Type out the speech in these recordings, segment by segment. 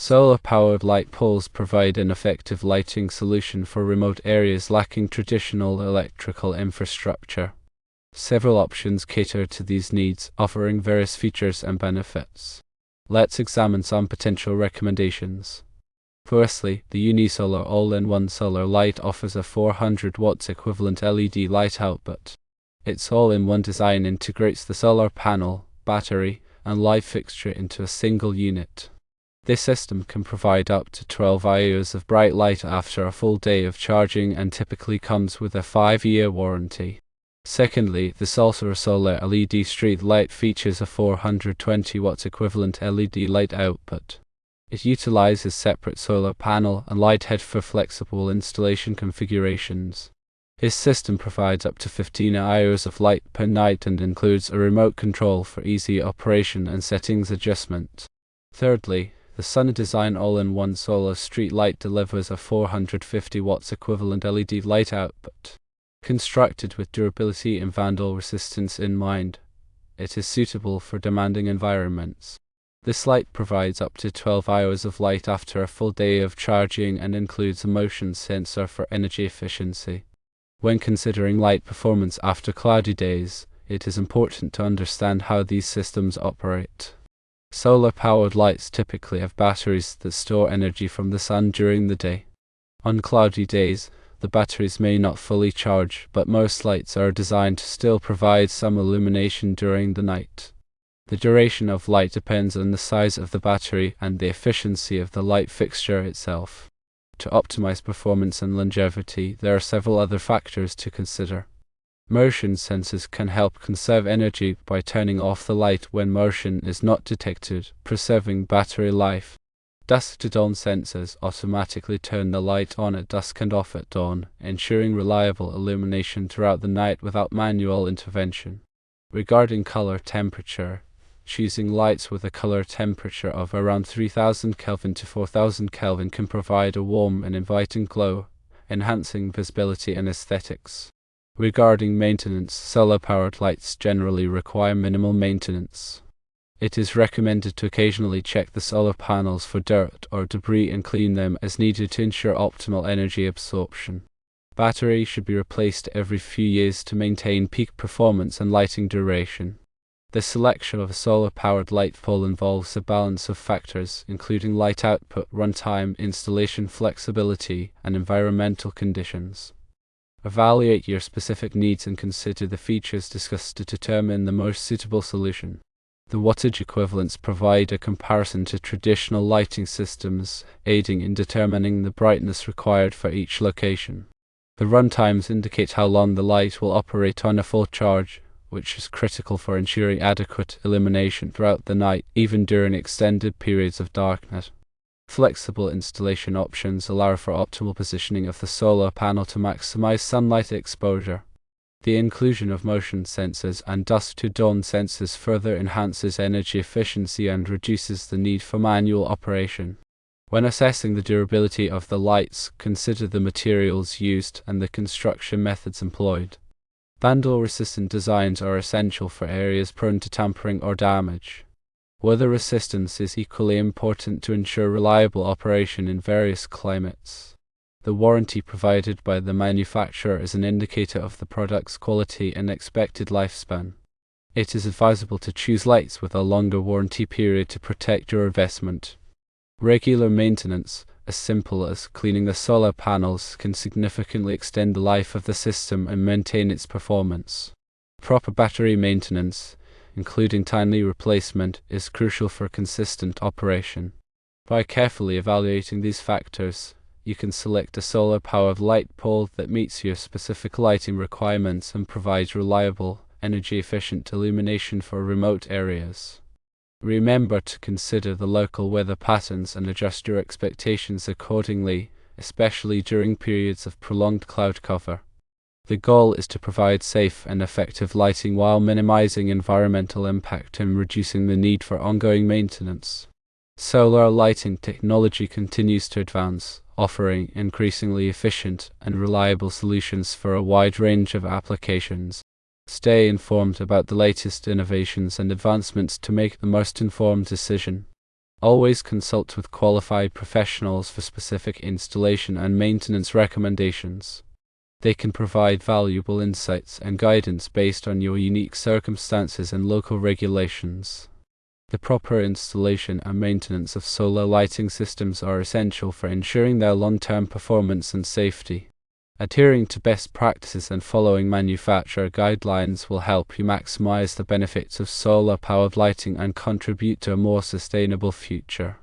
Solar-powered light poles provide an effective lighting solution for remote areas lacking traditional electrical infrastructure. Several options cater to these needs, offering various features and benefits. Let's examine some potential recommendations. Firstly, the Unisolar all-in-one solar light offers a 400 watts equivalent LED light output. Its all-in-one design integrates the solar panel, battery, and light fixture into a single unit. This system can provide up to 12 hours of bright light after a full day of charging and typically comes with a 5-year warranty. Secondly, the Sulsar Solar LED street light features a 420 watts equivalent LED light output. It utilizes separate solar panel and light head for flexible installation configurations. This system provides up to 15 hours of light per night and includes a remote control for easy operation and settings adjustment. Thirdly, the Sun Design all-in-one solar street light delivers a 450 watts equivalent LED light output. Constructed with durability and vandal resistance in mind, it is suitable for demanding environments. This light provides up to 12 hours of light after a full day of charging and includes a motion sensor for energy efficiency. When considering light performance after cloudy days, it is important to understand how these systems operate. Solar-powered lights typically have batteries that store energy from the sun during the day. On cloudy days, the batteries may not fully charge, but most lights are designed to still provide some illumination during the night. The duration of light depends on the size of the battery and the efficiency of the light fixture itself. To optimize performance and longevity, there are several other factors to consider. Motion sensors can help conserve energy by turning off the light when motion is not detected, preserving battery life. Dusk to dawn sensors automatically turn the light on at dusk and off at dawn, ensuring reliable illumination throughout the night without manual intervention. Regarding color temperature, choosing lights with a color temperature of around 3000 Kelvin to 4000 Kelvin can provide a warm and inviting glow, enhancing visibility and aesthetics. Regarding maintenance, solar-powered lights generally require minimal maintenance. It is recommended to occasionally check the solar panels for dirt or debris and clean them as needed to ensure optimal energy absorption. Batteries should be replaced every few years to maintain peak performance and lighting duration. The selection of a solar-powered light pole involves a balance of factors, including light output, runtime, installation flexibility, and environmental conditions. Evaluate your specific needs and consider the features discussed to determine the most suitable solution. The wattage equivalents provide a comparison to traditional lighting systems, aiding in determining the brightness required for each location. The runtimes indicate how long the light will operate on a full charge, which is critical for ensuring adequate illumination throughout the night, even during extended periods of darkness. Flexible installation options allow for optimal positioning of the solar panel to maximize sunlight exposure. The inclusion of motion sensors and dusk-to-dawn sensors further enhances energy efficiency and reduces the need for manual operation. When assessing the durability of the lights, consider the materials used and the construction methods employed. Vandal-resistant designs are essential for areas prone to tampering or damage. Weather resistance is equally important to ensure reliable operation in various climates. The warranty provided by the manufacturer is an indicator of the product's quality and expected lifespan. It is advisable to choose lights with a longer warranty period to protect your investment. Regular maintenance, as simple as cleaning the solar panels, can significantly extend the life of the system and maintain its performance. Proper battery maintenance, including timely replacement, is crucial for consistent operation. By carefully evaluating these factors, you can select a solar-powered light pole that meets your specific lighting requirements and provides reliable, energy-efficient illumination for remote areas. Remember to consider the local weather patterns and adjust your expectations accordingly, especially during periods of prolonged cloud cover. The goal is to provide safe and effective lighting while minimizing environmental impact and reducing the need for ongoing maintenance. Solar lighting technology continues to advance, offering increasingly efficient and reliable solutions for a wide range of applications. Stay informed about the latest innovations and advancements to make the most informed decision. Always consult with qualified professionals for specific installation and maintenance recommendations. They can provide valuable insights and guidance based on your unique circumstances and local regulations. The proper installation and maintenance of solar lighting systems are essential for ensuring their long-term performance and safety. Adhering to best practices and following manufacturer guidelines will help you maximize the benefits of solar-powered lighting and contribute to a more sustainable future.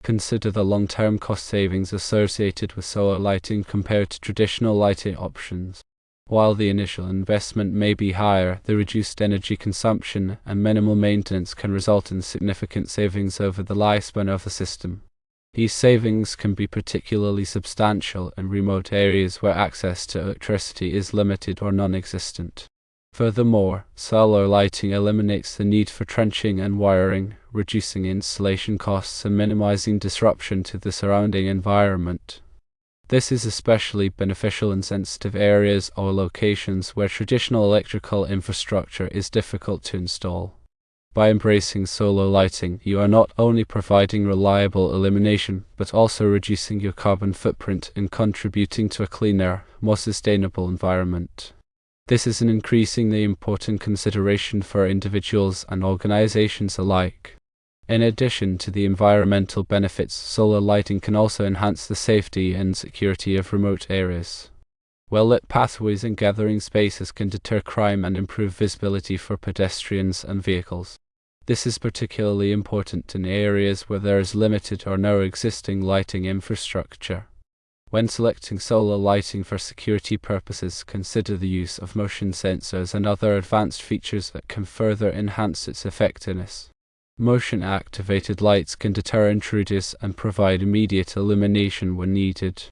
Consider the long-term cost savings associated with solar lighting compared to traditional lighting options. While the initial investment may be higher, the reduced energy consumption and minimal maintenance can result in significant savings over the lifespan of the system. These savings can be particularly substantial in remote areas where access to electricity is limited or non-existent. Furthermore, solar lighting eliminates the need for trenching and wiring, reducing installation costs and minimizing disruption to the surrounding environment. This is especially beneficial in sensitive areas or locations where traditional electrical infrastructure is difficult to install. By embracing solar lighting, you are not only providing reliable illumination, but also reducing your carbon footprint and contributing to a cleaner, more sustainable environment. This is an increasingly important consideration for individuals and organizations alike. In addition to the environmental benefits, solar lighting can also enhance the safety and security of remote areas. Well-lit pathways and gathering spaces can deter crime and improve visibility for pedestrians and vehicles. This is particularly important in areas where there is limited or no existing lighting infrastructure. When selecting solar lighting for security purposes, consider the use of motion sensors and other advanced features that can further enhance its effectiveness. Motion-activated lights can deter intruders and provide immediate illumination when needed.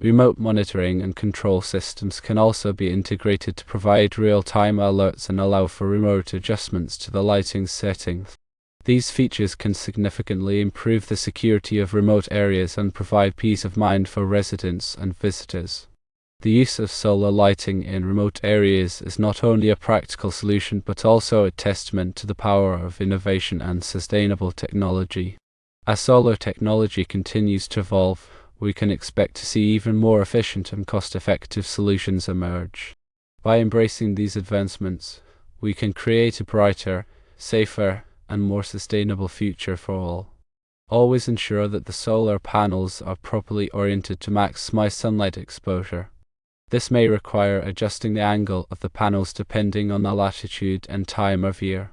Remote monitoring and control systems can also be integrated to provide real-time alerts and allow for remote adjustments to the lighting settings. These features can significantly improve the security of remote areas and provide peace of mind for residents and visitors. The use of solar lighting in remote areas is not only a practical solution but also a testament to the power of innovation and sustainable technology. As solar technology continues to evolve, we can expect to see even more efficient and cost-effective solutions emerge. By embracing these advancements, we can create a brighter, safer, and more sustainable future for all. Always ensure that the solar panels are properly oriented to maximize sunlight exposure. This may require adjusting the angle of the panels depending on the latitude and time of year.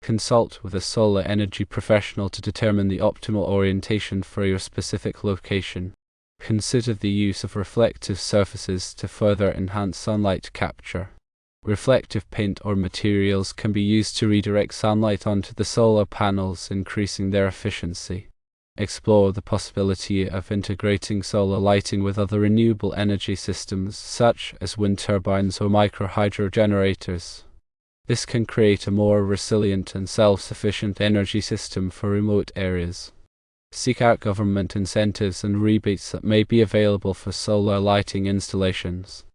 Consult with a solar energy professional to determine the optimal orientation for your specific location. Consider the use of reflective surfaces to further enhance sunlight capture. Reflective paint or materials can be used to redirect sunlight onto the solar panels, increasing their efficiency. Explore the possibility of integrating solar lighting with other renewable energy systems, such as wind turbines or micro-hydro generators. This can create a more resilient and self-sufficient energy system for remote areas. Seek out government incentives and rebates that may be available for solar lighting installations.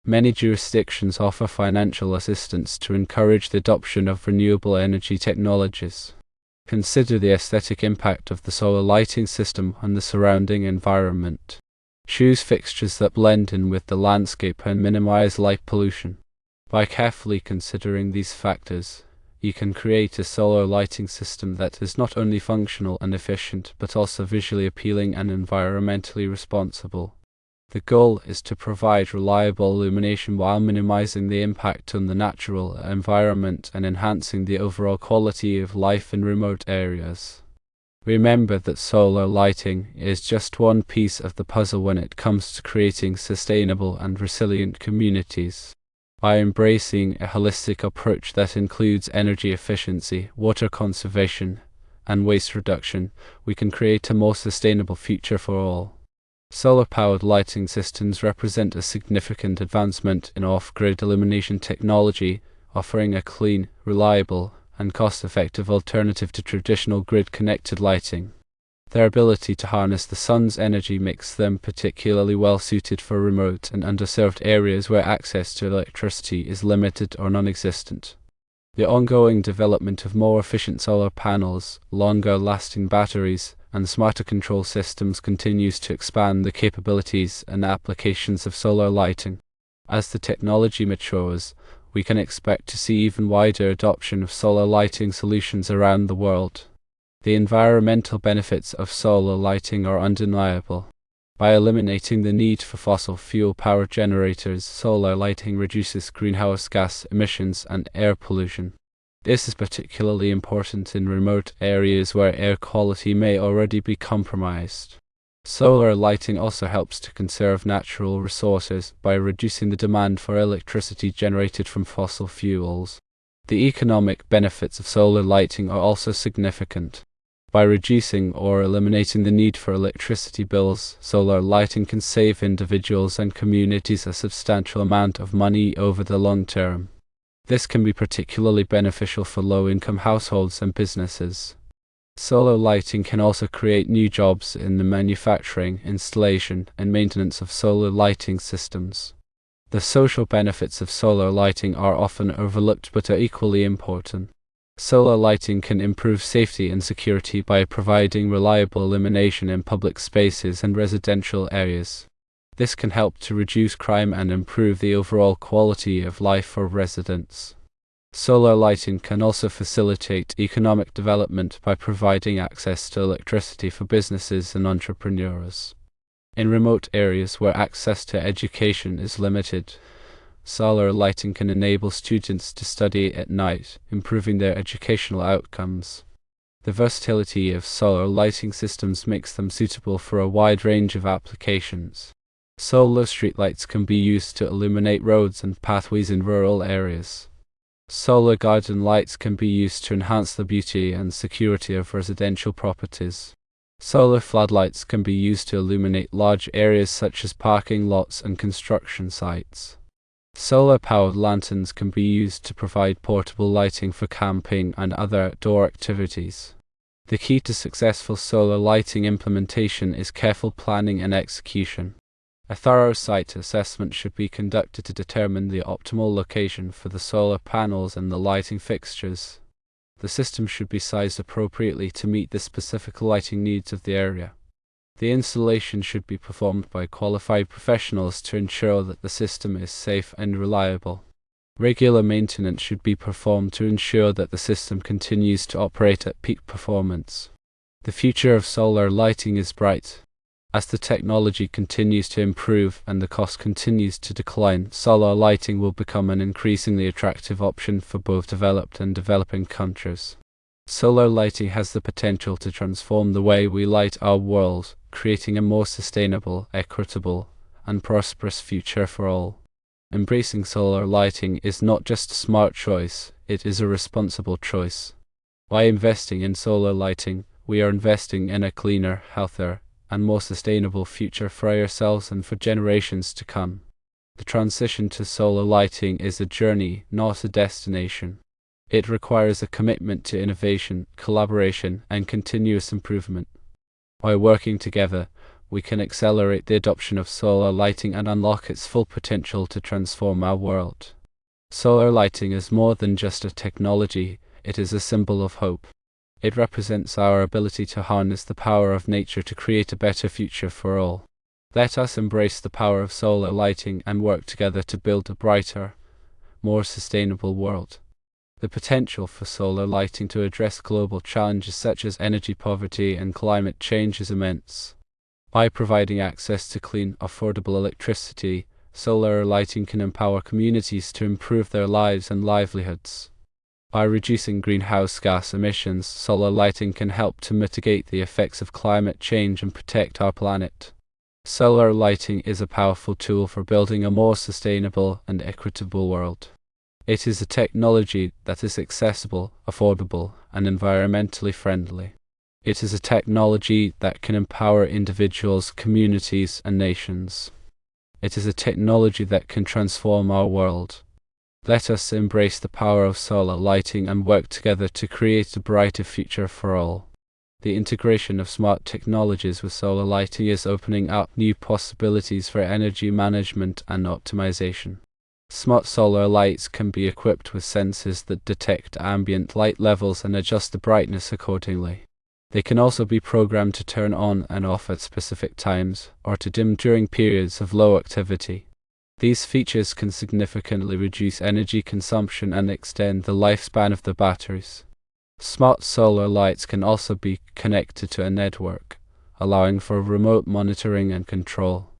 Many jurisdictions offer financial assistance to encourage the adoption of renewable energy technologies. Consider the aesthetic impact of the solar lighting system on the surrounding environment. Choose fixtures that blend in with the landscape and minimize light pollution. By carefully considering these factors, you can create a solar lighting system that is not only functional and efficient, but also visually appealing and environmentally responsible. The goal is to provide reliable illumination while minimizing the impact on the natural environment and enhancing the overall quality of life in remote areas. Remember that solar lighting is just one piece of the puzzle when it comes to creating sustainable and resilient communities. By embracing a holistic approach that includes energy efficiency, water conservation, and waste reduction, we can create a more sustainable future for all. Solar-powered lighting systems represent a significant advancement in off-grid illumination technology, offering a clean, reliable, and cost-effective alternative to traditional grid-connected lighting. Their ability to harness the sun's energy makes them particularly well-suited for remote and underserved areas where access to electricity is limited or non-existent. The ongoing development of more efficient solar panels, longer-lasting batteries, and smarter control systems continues to expand the capabilities and applications of solar lighting. As the technology matures, we can expect to see even wider adoption of solar lighting solutions around the world. The environmental benefits of solar lighting are undeniable. By eliminating the need for fossil fuel power generators, solar lighting reduces greenhouse gas emissions and air pollution. This is particularly important in remote areas where air quality may already be compromised. Solar lighting also helps to conserve natural resources by reducing the demand for electricity generated from fossil fuels. The economic benefits of solar lighting are also significant. By reducing or eliminating the need for electricity bills, solar lighting can save individuals and communities a substantial amount of money over the long term. This can be particularly beneficial for low-income households and businesses. Solar lighting can also create new jobs in the manufacturing, installation, and maintenance of solar lighting systems. The social benefits of solar lighting are often overlooked but are equally important. Solar lighting can improve safety and security by providing reliable illumination in public spaces and residential areas. This can help to reduce crime and improve the overall quality of life for residents. Solar lighting can also facilitate economic development by providing access to electricity for businesses and entrepreneurs. In remote areas where access to education is limited, solar lighting can enable students to study at night, improving their educational outcomes. The versatility of solar lighting systems makes them suitable for a wide range of applications. Solar streetlights can be used to illuminate roads and pathways in rural areas. Solar garden lights can be used to enhance the beauty and security of residential properties. Solar floodlights can be used to illuminate large areas such as parking lots and construction sites. Solar-powered lanterns can be used to provide portable lighting for camping and other outdoor activities. The key to successful solar lighting implementation is careful planning and execution. A thorough site assessment should be conducted to determine the optimal location for the solar panels and the lighting fixtures. The system should be sized appropriately to meet the specific lighting needs of the area. The installation should be performed by qualified professionals to ensure that the system is safe and reliable. Regular maintenance should be performed to ensure that the system continues to operate at peak performance. The future of solar lighting is bright. As the technology continues to improve and the cost continues to decline, solar lighting will become an increasingly attractive option for both developed and developing countries. Solar lighting has the potential to transform the way we light our world, creating a more sustainable, equitable, and prosperous future for all. Embracing solar lighting is not just a smart choice, it is a responsible choice. By investing in solar lighting, we are investing in a cleaner, healthier, and more sustainable future for ourselves and for generations to come. The transition to solar lighting is a journey, not a destination. It requires a commitment to innovation, collaboration, and continuous improvement. By working together, we can accelerate the adoption of solar lighting and unlock its full potential to transform our world. Solar lighting is more than just a technology, it is a symbol of hope. It represents our ability to harness the power of nature to create a better future for all. Let us embrace the power of solar lighting and work together to build a brighter, more sustainable world. The potential for solar lighting to address global challenges such as energy poverty and climate change is immense. By providing access to clean, affordable electricity, solar lighting can empower communities to improve their lives and livelihoods. By reducing greenhouse gas emissions, solar lighting can help to mitigate the effects of climate change and protect our planet. Solar lighting is a powerful tool for building a more sustainable and equitable world. It is a technology that is accessible, affordable, and environmentally friendly. It is a technology that can empower individuals, communities, and nations. It is a technology that can transform our world. Let us embrace the power of solar lighting and work together to create a brighter future for all. The integration of smart technologies with solar lighting is opening up new possibilities for energy management and optimization. Smart solar lights can be equipped with sensors that detect ambient light levels and adjust the brightness accordingly. They can also be programmed to turn on and off at specific times, or to dim during periods of low activity. These features can significantly reduce energy consumption and extend the lifespan of the batteries. Smart solar lights can also be connected to a network, allowing for remote monitoring and control.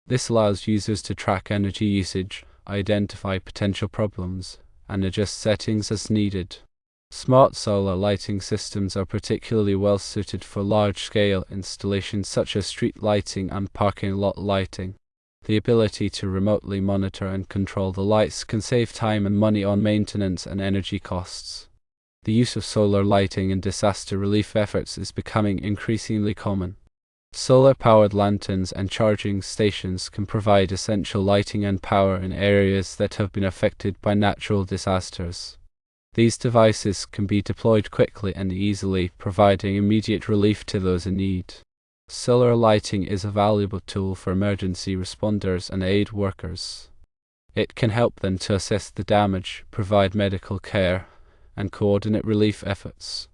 This allows users to track energy usage, identify potential problems, and adjust settings as needed. Smart solar lighting systems are particularly well suited for large-scale installations such as street lighting and parking lot lighting. The ability to remotely monitor and control the lights can save time and money on maintenance and energy costs. The use of solar lighting in disaster relief efforts is becoming increasingly common. Solar-powered lanterns and charging stations can provide essential lighting and power in areas that have been affected by natural disasters. These devices can be deployed quickly and easily, providing immediate relief to those in need. Solar lighting is a valuable tool for emergency responders and aid workers. It can help them to assess the damage, provide medical care, and coordinate relief efforts.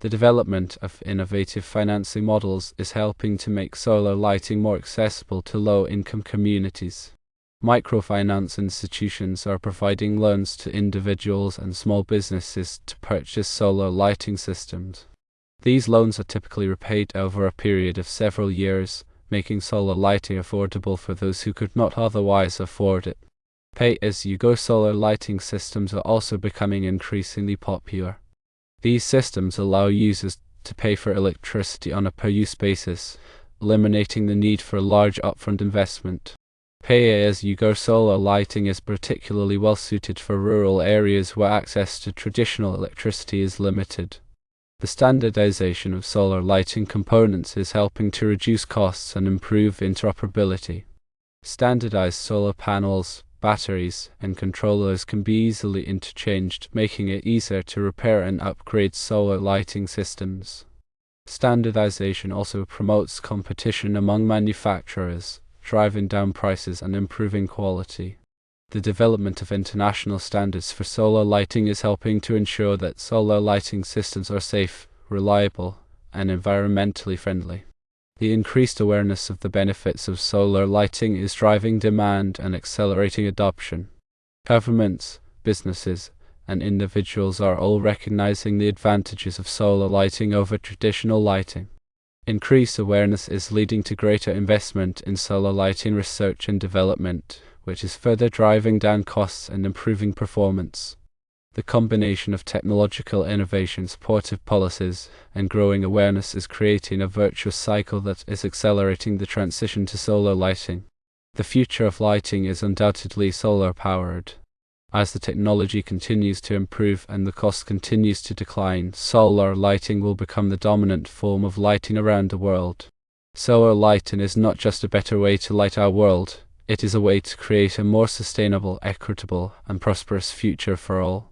The development of innovative financing models is helping to make solar lighting more accessible to low-income communities. Microfinance institutions are providing loans to individuals and small businesses to purchase solar lighting systems. These loans are typically repaid over a period of several years, making solar lighting affordable for those who could not otherwise afford it. Pay-as-you-go solar lighting systems are also becoming increasingly popular. These systems allow users to pay for electricity on a per-use basis, eliminating the need for a large upfront investment. Pay-as-you-go solar lighting is particularly well suited for rural areas where access to traditional electricity is limited. The standardization of solar lighting components is helping to reduce costs and improve interoperability. Standardized solar panels, batteries, and controllers can be easily interchanged, making it easier to repair and upgrade solar lighting systems. Standardization also promotes competition among manufacturers, driving down prices and improving quality. The development of international standards for solar lighting is helping to ensure that solar lighting systems are safe, reliable, and environmentally friendly. The increased awareness of the benefits of solar lighting is driving demand and accelerating adoption. Governments, businesses, and individuals are all recognizing the advantages of solar lighting over traditional lighting. Increased awareness is leading to greater investment in solar lighting research and development, which is further driving down costs and improving performance. The combination of technological innovation, supportive policies, and growing awareness is creating a virtuous cycle that is accelerating the transition to solar lighting. The future of lighting is undoubtedly solar-powered. As the technology continues to improve and the cost continues to decline, solar lighting will become the dominant form of lighting around the world. Solar lighting is not just a better way to light our world, it is a way to create a more sustainable, equitable, and prosperous future for all.